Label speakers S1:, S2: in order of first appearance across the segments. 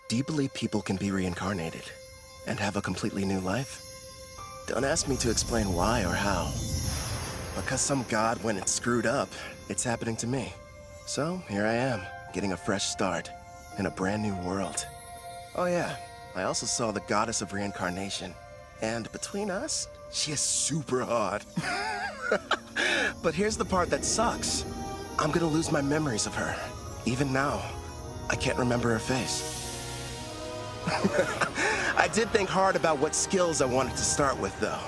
S1: Do you believe people can be reincarnated and have a completely new life? Don't ask me to explain why or how. Because some god went and screwed up, it's happening to me. So here I am, getting a fresh start in a brand new world. Oh yeah, I also saw the goddess of reincarnation. And between us, she is super hot. But here's the part that sucks. I'm gonna lose my memories of her. Even now, I can't remember her face. I did think hard about what skills I wanted to start with, though.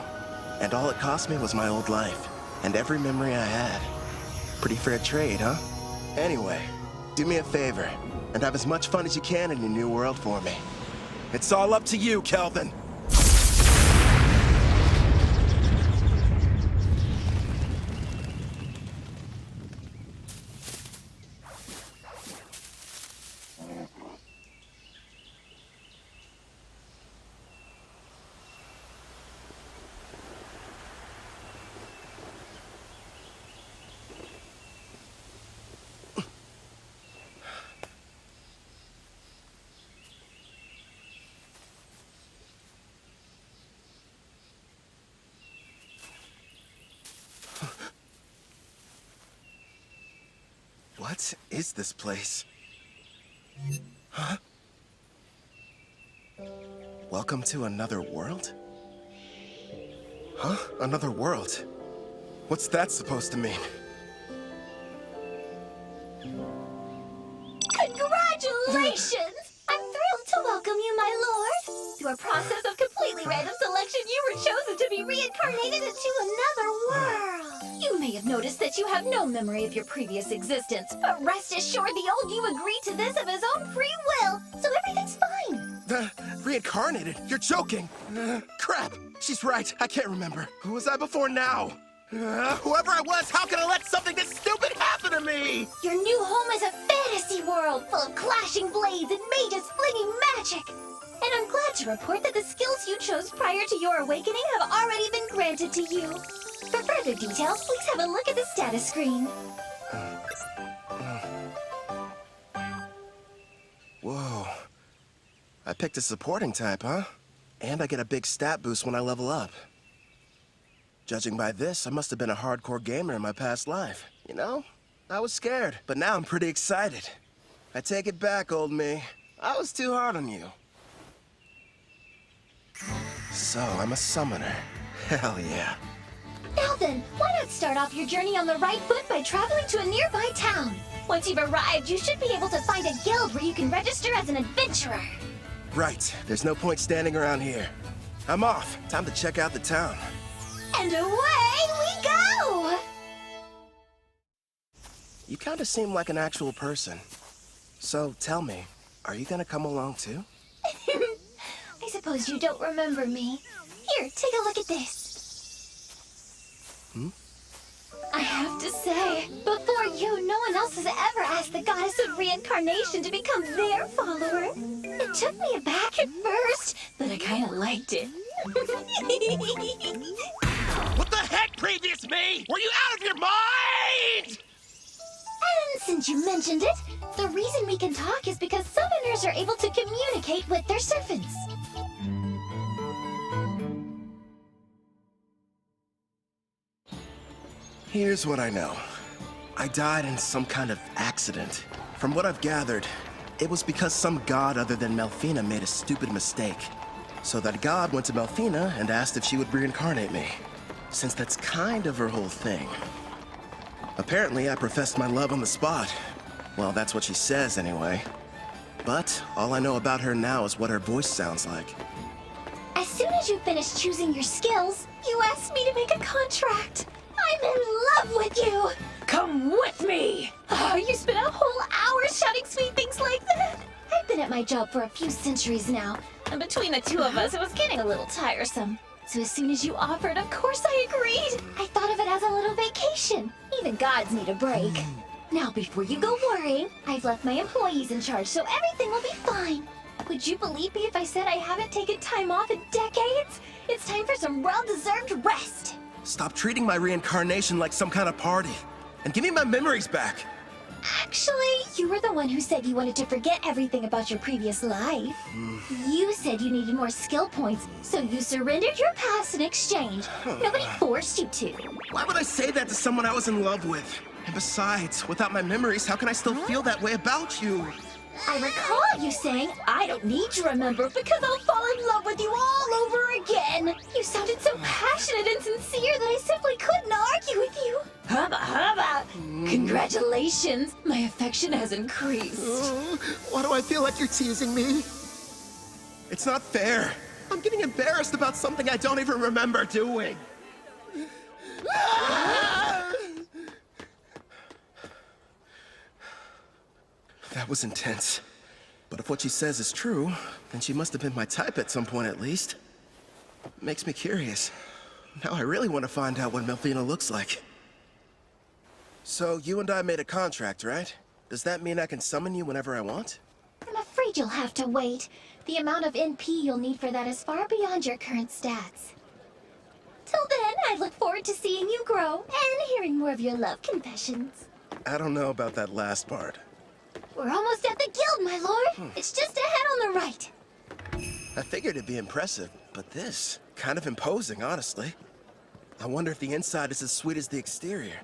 S1: And all it cost me was my old life, and every memory I had. Pretty fair trade, huh? Anyway, do me a favor, and have as much fun as you can in your new world for me. It's all up to you, Kelvin. What is this place? Huh? Welcome to another world? Huh? Another world? What's that supposed to mean?
S2: Congratulations! I'm thrilled to welcome you, my lord. Through a process of completely random selection, you were chosen to be reincarnated into another world. You may have noticed that you have no memory of your previous existence, but rest assured the old you agreed to this of his own free will, so everything's fine.
S1: Reincarnated? You're joking! Crap! She's right, I can't remember. Who was I before now? Whoever I was, how could I let something this stupid happen to me?
S2: Your new home is a fantasy world full of clashing blades and mages flinging magic. And I'm glad to report that the skills you chose prior to your awakening have already been granted to you. For further details, please have a look at the status screen.
S1: Whoa. I picked a supporting type, huh? And I get a big stat boost when I level up. Judging by this, I must have been a hardcore gamer in my past life. You know, I was scared, but now I'm pretty excited. I take it back, old me. I was too hard on you. So, I'm a summoner. Hell yeah.
S2: Now then, why not start off your journey on the right foot by traveling to a nearby town? Once you've arrived, you should be able to find a guild where you can register as an adventurer.
S1: Right. There's no point standing around here. I'm off. Time to check out the town.
S2: And away we go!
S1: You kinda seem like an actual person. So, tell me, are you gonna come along too?
S2: I suppose you don't remember me. Here, take a look at this. I have to say, before you, no one else has ever asked the goddess of reincarnation to become their follower. It took me aback at first, but I kind of liked it.
S1: What the heck, previous me? Were you out of your mind?
S2: And since you mentioned it, the reason we can talk is because summoners are able to communicate with their servants.
S1: Here's what I know. I died in some kind of accident. From what I've gathered, it was because some god other than Melfina made a stupid mistake. So that god went to Melfina and asked if she would reincarnate me, since that's kind of her whole thing. Apparently, I professed my love on the spot. Well, that's what she says anyway. But all I know about her now is what her voice sounds like.
S2: As soon as you finish choosing your skills, you asked me to make a contract. I'm in love with you! Come with me! Oh, you spent a whole hour shouting sweet things like that! I've been at my job for a few centuries now, and between the two of us, it was getting a little tiresome. So as soon as you offered, of course I agreed! I thought of it as a little vacation. Even gods need a break. Now, before you go worrying, I've left my employees in charge, so everything will be fine. Would you believe me if I said I haven't taken time off in decades? It's time for some well-deserved rest!
S1: Stop treating my reincarnation like some kind of party, and give me my memories back.
S2: Actually, you were the one who said you wanted to forget everything about your previous life. You said you needed more skill points, so you surrendered your past in exchange. Nobody forced you to.
S1: Why would I say that to someone I was in love with? And besides, without my memories, how can I still feel that way about you?
S2: I recall you saying, I don't need to remember because I'll fall in love with you all over again. You sounded so passionate and sincere that I simply couldn't argue with you. Hubba hubba! Congratulations, my affection has increased.
S1: Why do I feel like you're teasing me? It's not fair. I'm getting embarrassed about something I don't even remember doing. That was intense. But if what she says is true, then she must have been my type at some point at least. Makes me curious. Now I really want to find out what Melfina looks like. So you and I made a contract, right? Does that mean I can summon you whenever I want?
S2: I'm afraid you'll have to wait. The amount of NP you'll need for that is far beyond your current stats. Till then, I look forward to seeing you grow and hearing more of your love confessions.
S1: I don't know about that last part.
S2: We're almost at the guild, my lord. It's just ahead on the right.
S1: I figured it'd be impressive, but this, kind of imposing, honestly. I wonder if the inside is as sweet as the exterior.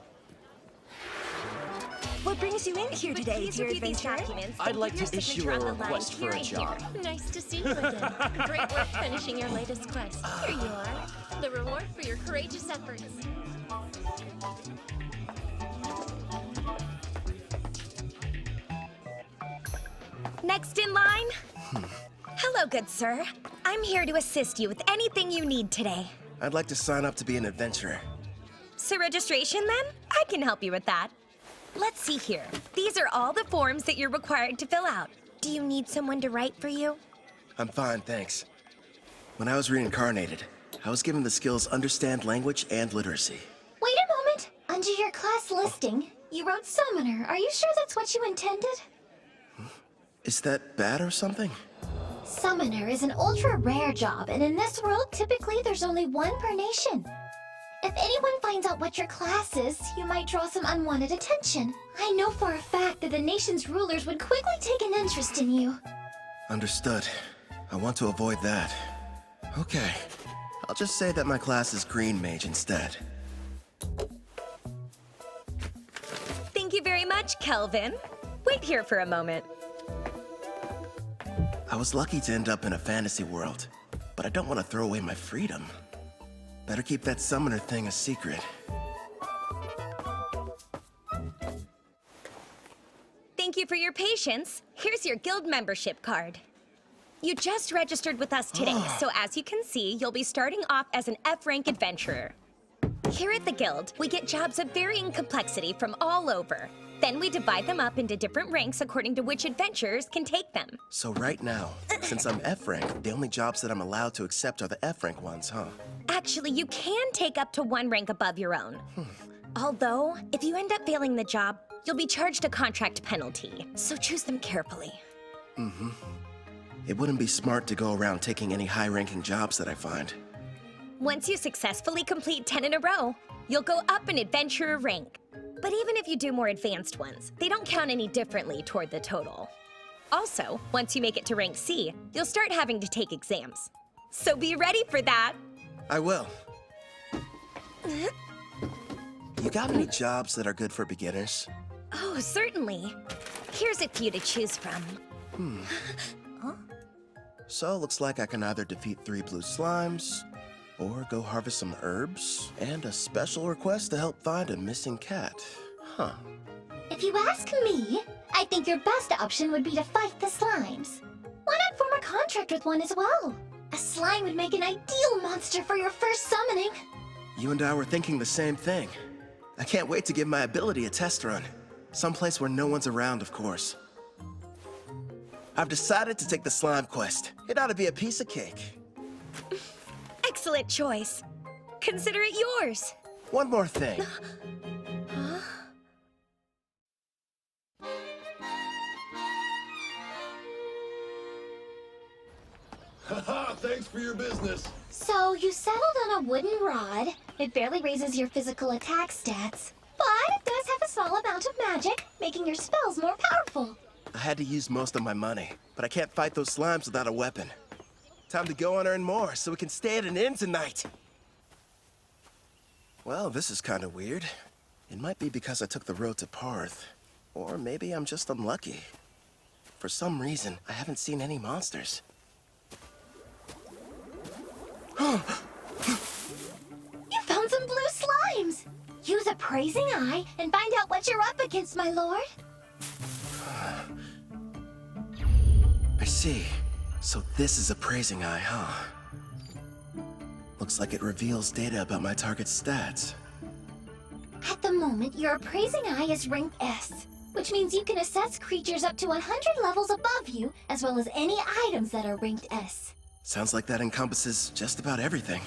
S3: What brings you in here today, dear adventurer?
S4: I'd like to issue a request for a job.
S5: Nice to see you again. Great work finishing your latest quest. Here you are. The reward for your courageous efforts.
S3: Next in line? Hello, good sir. I'm here to assist you with anything you need today.
S1: I'd like to sign up to be an adventurer.
S3: So registration then? I can help you with that. Let's see here. These are all the forms that you're required to fill out. Do you need someone to write for you?
S1: I'm fine, thanks. When I was reincarnated, I was given the skills understand language and literacy.
S2: Wait a moment. Under your class listing, you wrote Summoner. Are you sure that's what you intended?
S1: Is that bad or something?
S2: Summoner is an ultra-rare job, and in this world, typically there's only one per nation. If anyone finds out what your class is, you might draw some unwanted attention. I know for a fact that the nation's rulers would quickly take an interest in you.
S1: Understood. I want to avoid that. Okay. I'll just say that my class is Green Mage instead.
S3: Thank you very much, Kelvin. Wait here for a moment.
S1: I was lucky to end up in a fantasy world, but I don't want to throw away my freedom. Better keep that summoner thing a secret.
S3: Thank you for your patience. Here's your guild membership card. You just registered with us today, so as you can see, you'll be starting off as an F-rank adventurer. Here at the guild, we get jobs of varying complexity from all over. Then we divide them up into different ranks according to which adventurers can take them.
S1: So right now, since I'm F-rank, the only jobs that I'm allowed to accept are the F-rank ones, huh?
S3: Actually, you can take up to one rank above your own. Although, if you end up failing the job, you'll be charged a contract penalty. So choose them carefully.
S1: It wouldn't be smart to go around taking any high-ranking jobs that I find.
S3: Once you successfully complete 10 in a row, you'll go up an adventurer rank. But even if you do more advanced ones, they don't count any differently toward the total. Also, once you make it to rank C, you'll start having to take exams. So be ready for that.
S1: I will. You got any jobs that are good for beginners?
S3: Oh, certainly. Here's a few to choose from.
S1: So, looks like I can either defeat 3 blue slimes, or go harvest some herbs, and a special request to help find a missing cat. Huh.
S2: If you ask me, I think your best option would be to fight the slimes. Why not form a contract with one as well? A slime would make an ideal monster for your first summoning.
S1: You and I were thinking the same thing. I can't wait to give my ability a test run. Someplace where no one's around, of course. I've decided to take the slime quest. It ought to be a piece of cake.
S3: Excellent choice. Consider it yours.
S1: One more thing.
S6: Haha, thanks for your business.
S2: So, you settled on a wooden rod. It barely raises your physical attack stats, but it does have a small amount of magic, making your spells more powerful.
S1: I had to use most of my money, but I can't fight those slimes without a weapon. Time to go and earn more so we can stay at an inn tonight. Well, this is kind of weird. It might be because I took the road to Parth, or maybe I'm just unlucky. For some reason, I haven't seen any monsters.
S2: You found some blue slimes! Use appraising eye and find out what you're up against, my lord.
S1: I see. So this is appraising eye, huh? Looks like it reveals data about my target's stats.
S2: At the moment, your appraising eye is ranked S, which means you can assess creatures up to 100 levels above you, as well as any items that are ranked S.
S1: Sounds like that encompasses just about everything.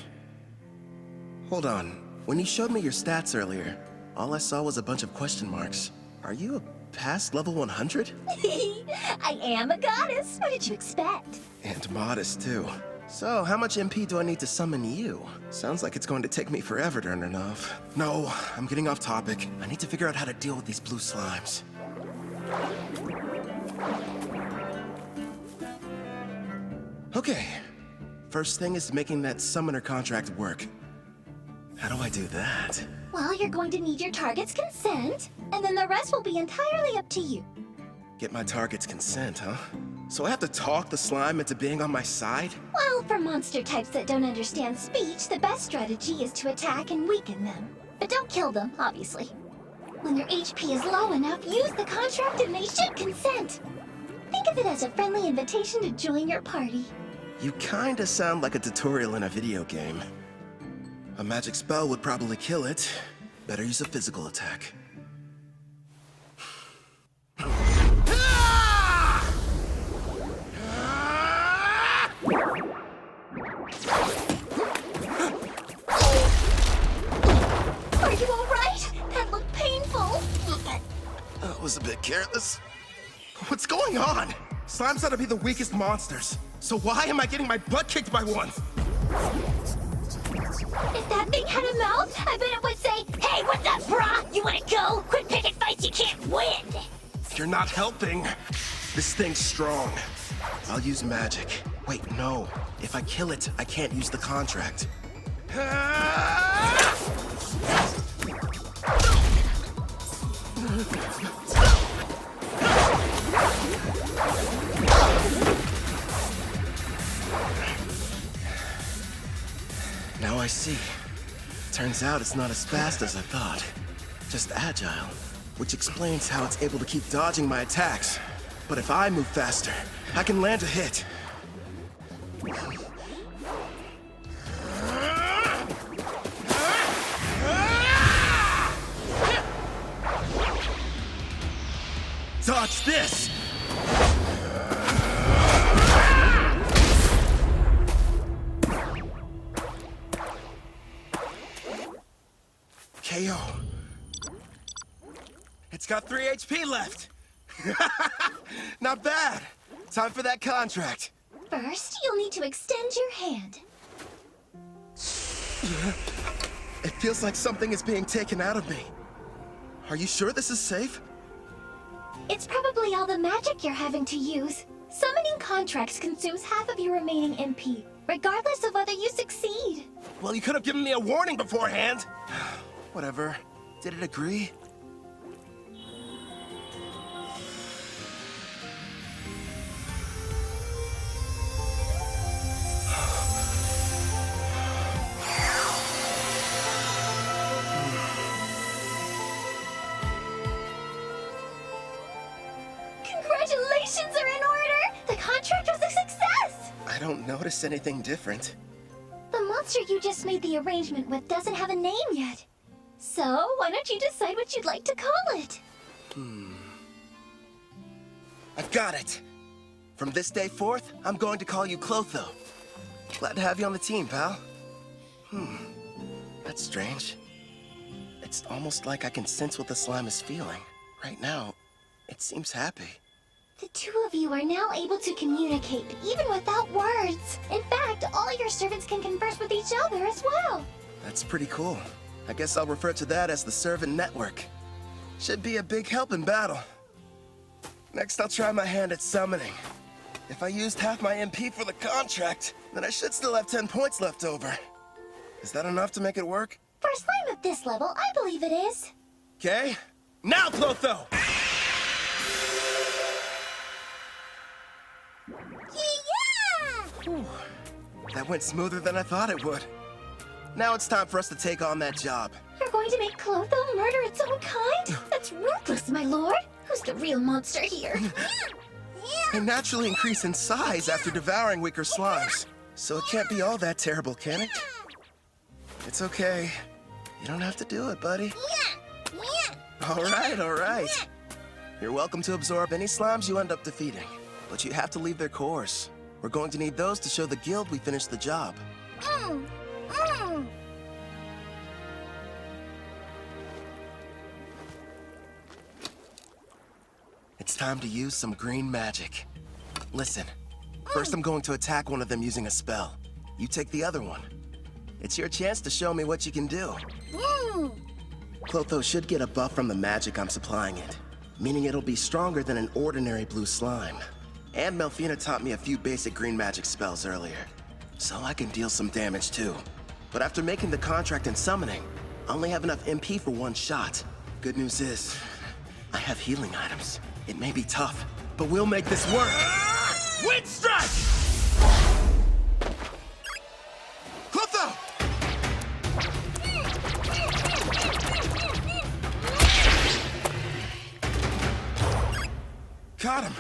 S1: Hold on. When you showed me your stats earlier, all I saw was a bunch of question marks. Are you a past level 100?
S2: I am a goddess. What did you expect?
S1: And modest, too. So, how much MP do I need to summon you? Sounds like it's going to take me forever to earn enough. No, I'm getting off topic. I need to figure out how to deal with these blue slimes. Okay. First thing is making that summoner contract work. How do I do that?
S2: Well, you're going to need your target's consent, and then the rest will be entirely up to you.
S1: Get my target's consent, huh? So I have to talk the slime into being on my side?
S2: Well, for monster types that don't understand speech, the best strategy is to attack and weaken them. But don't kill them, obviously. When their HP is low enough, use the contract and they should consent. Think of it as a friendly invitation to join your party.
S1: You kinda sound like a tutorial in a video game. A magic spell would probably kill it. Better use a physical attack.
S2: Are you alright? That looked painful.
S1: That was a bit careless. What's going on? Slimes ought to be the weakest monsters. So why am I getting my butt kicked by one?
S2: If that thing had a mouth, I bet it would say, "Hey, what's up, brah? You wanna go? Quit picking fights you can't win!"
S1: You're not helping. This thing's strong. I'll use magic. Wait, no. If I kill it, I can't use the contract. Now I see. Turns out it's not as fast as I thought. Just agile, which explains how it's able to keep dodging my attacks. But if I move faster, I can land a hit. Dodge this! KO. It's got 3 HP left. Not bad. Time for that contract.
S2: First, you'll need to extend your hand.
S1: It feels like something is being taken out of me. Are you sure this is safe?
S2: It's probably all the magic you're having to use. Summoning contracts consumes half of your remaining MP, regardless of whether you succeed.
S1: Well, you could have given me a warning beforehand. Whatever. Did it agree?
S2: Congratulations are in order! The contract was a success!
S1: I don't notice anything different.
S2: The monster you just made the arrangement with doesn't have a name yet. So, why don't you decide what you'd like to call it?
S1: I've got it. From this day forth, I'm going to call you Clotho. Glad to have you on the team, pal. That's strange. It's almost like I can sense what the slime is feeling. Right now, it seems happy.
S2: The two of you are now able to communicate, even without words. In fact, all your servants can converse with each other as well.
S1: That's pretty cool. I guess I'll refer to that as the servant network. Should be a big help in battle. Next, I'll try my hand at summoning. If I used half my MP for the contract, then I should still have 10 points left over. Is that enough to make it work?
S2: For a slime of this level, I believe it is.
S1: Okay. Now, Clotho!
S2: Yeah!
S1: That went smoother than I thought it would. Now it's time for us to take on that job.
S2: You're going to make Clotho murder its own kind? That's ruthless, my lord. Who's the real monster here?
S1: They naturally increase in size after devouring weaker slimes. So it can't be all that terrible, can it? It's okay. You don't have to do it, buddy. All right. You're welcome to absorb any slimes you end up defeating. But you have to leave their cores. We're going to need those to show the guild we finished the job. It's time to use some green magic. Listen, first I'm going to attack one of them using a spell. You take the other one. It's your chance to show me what you can do. Clotho should get a buff from the magic I'm supplying it, meaning it'll be stronger than an ordinary blue slime. And Melfina taught me a few basic green magic spells earlier, so I can deal some damage too. But after making the contract and summoning, I only have enough MP for one shot. Good news is, I have healing items. It may be tough, but we'll make this work! Wind strike! Clotho! Got him!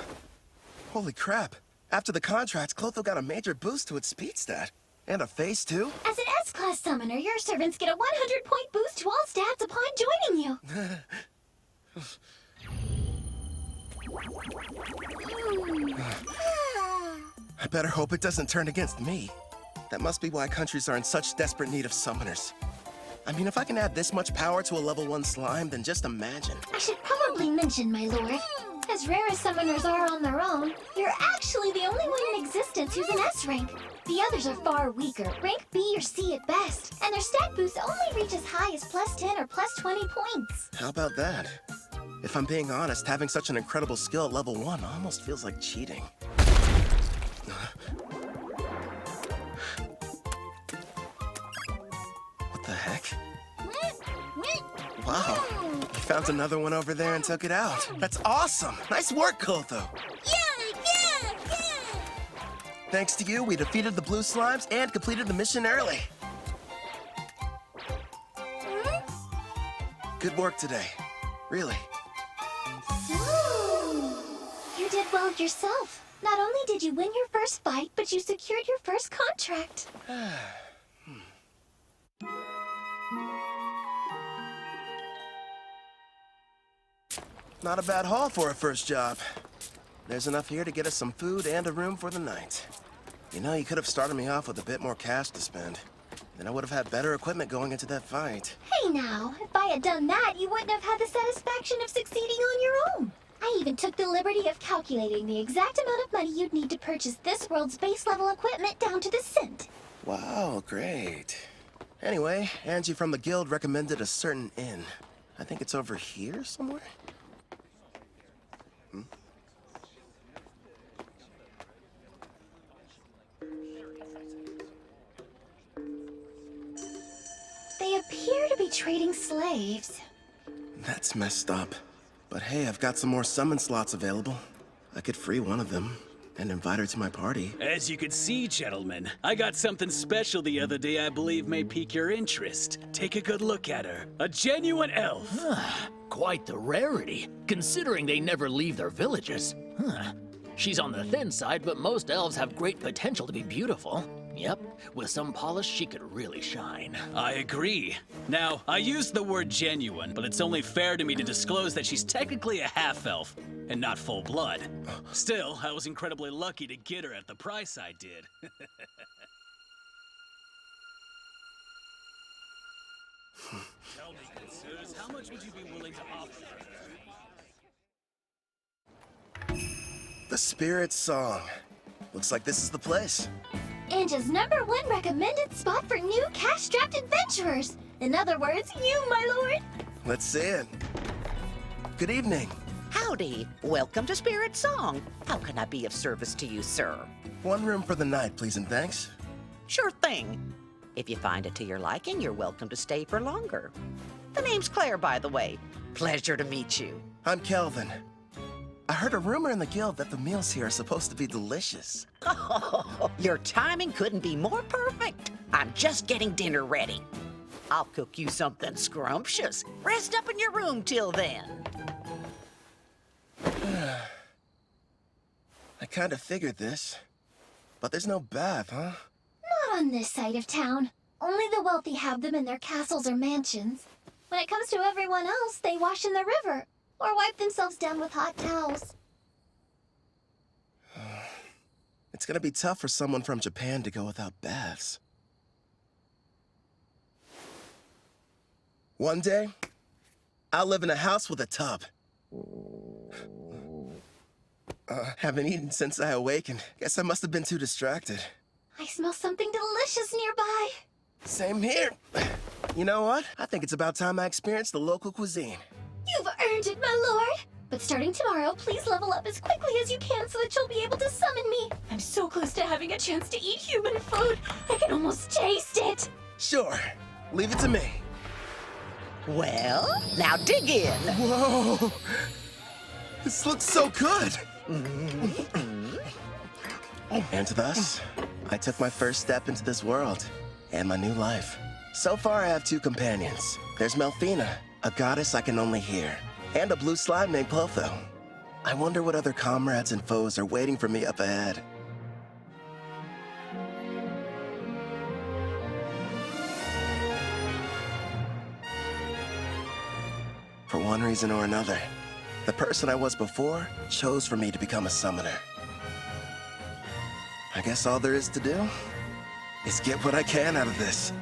S1: Holy crap. After the contract, Clotho got a major boost to its speed stat. And a face, too.
S2: As an S-Class summoner, your servants get a 100-point boost to all stats upon joining you.
S1: I better hope it doesn't turn against me. That must be why countries are in such desperate need of summoners. I mean, if I can add this much power to a level 1 slime, then just imagine.
S2: I should probably mention, my lord, as rare as summoners are on their own, you're actually the only one in existence who's an S rank. The others are far weaker, rank B or C at best, and their stat boosts only reach as high as plus 10 or plus 20 points.
S1: How about that? If I'm being honest, having such an incredible skill at level 1 almost feels like cheating. What the heck? Wow, you found another one over there and took it out. That's awesome! Nice work, Clotho!
S2: Yeah!
S1: Thanks to you, we defeated the blue slimes and completed the mission early. Good work today. Really.
S2: You did well yourself. Not only did you win your first fight, but you secured your first contract.
S1: Not a bad haul for a first job. There's enough here to get us some food and a room for the night. You know, you could have started me off with a bit more cash to spend. Then I would have had better equipment going into that fight.
S2: Hey now, if I had done that, you wouldn't have had the satisfaction of succeeding on your own. I even took the liberty of calculating the exact amount of money you'd need to purchase this world's base level equipment down to the cent.
S1: Wow, great. Anyway, Angie from the guild recommended a certain inn. I think it's over here somewhere?
S2: They appear to be trading slaves.
S1: That's messed up. But hey, I've got some more summon slots available. I could free one of them and invite her to my party.
S7: As you can see, gentlemen, I got something special the other day I believe may pique your interest. Take a good look at her. A genuine elf.
S4: Quite the rarity, considering they never leave their villages. She's on the thin side, but most elves have great potential to be beautiful. Yep, with some polish, she could really shine.
S7: I agree. Now, I used the word genuine, but it's only fair to me to disclose that she's technically a half-elf, and not full-blood. Still, I was incredibly lucky to get her at the price I did. Tell me, good sirs, how much would you be willing to offer?
S1: The Spirit Song. Looks like this is the place.
S2: Anja's #1 recommended spot for new cash-strapped adventurers. In other words, you, my lord.
S1: Let's see it. good evening.
S8: Howdy. Welcome to Spirit Song. How can I be of service to you, sir?
S1: One room for the night, please and thanks.
S8: Sure thing. If you find it to your liking, you're welcome to stay for longer. The name's Claire, by the way. Pleasure to meet you.
S1: I'm Kelvin. I heard a rumor in the guild that the meals here are supposed to be delicious.
S8: Your timing couldn't be more perfect. I'm just getting dinner ready. I'll cook you something scrumptious. Rest up in your room till then.
S1: I kind of figured this. But there's no bath, huh?
S2: Not on this side of town. Only the wealthy have them in their castles or mansions. When it comes to everyone else, they wash in the river or wipe themselves down with hot towels.
S1: It's gonna be tough for someone from Japan to go without baths. One day, I'll live in a house with a tub. Haven't eaten since I awakened. Guess I must have been too distracted.
S2: I smell something delicious nearby.
S1: Same here. You know what? I think it's about time I experienced the local cuisine.
S2: You've earned it, my lord. But starting tomorrow, please level up as quickly as you can so that you'll be able to summon me. I'm so close to having a chance to eat human food. I can almost taste it.
S1: Sure. Leave it to me.
S8: Well, now dig in.
S1: Whoa! This looks so good! And thus, I took my first step into this world and my new life. So far, I have two companions. There's Melfina, a goddess I can only hear, and a blue slime named Clotho. I wonder what other comrades and foes are waiting for me up ahead. For one reason or another, the person I was before chose for me to become a summoner. I guess all there is to do is get what I can out of this.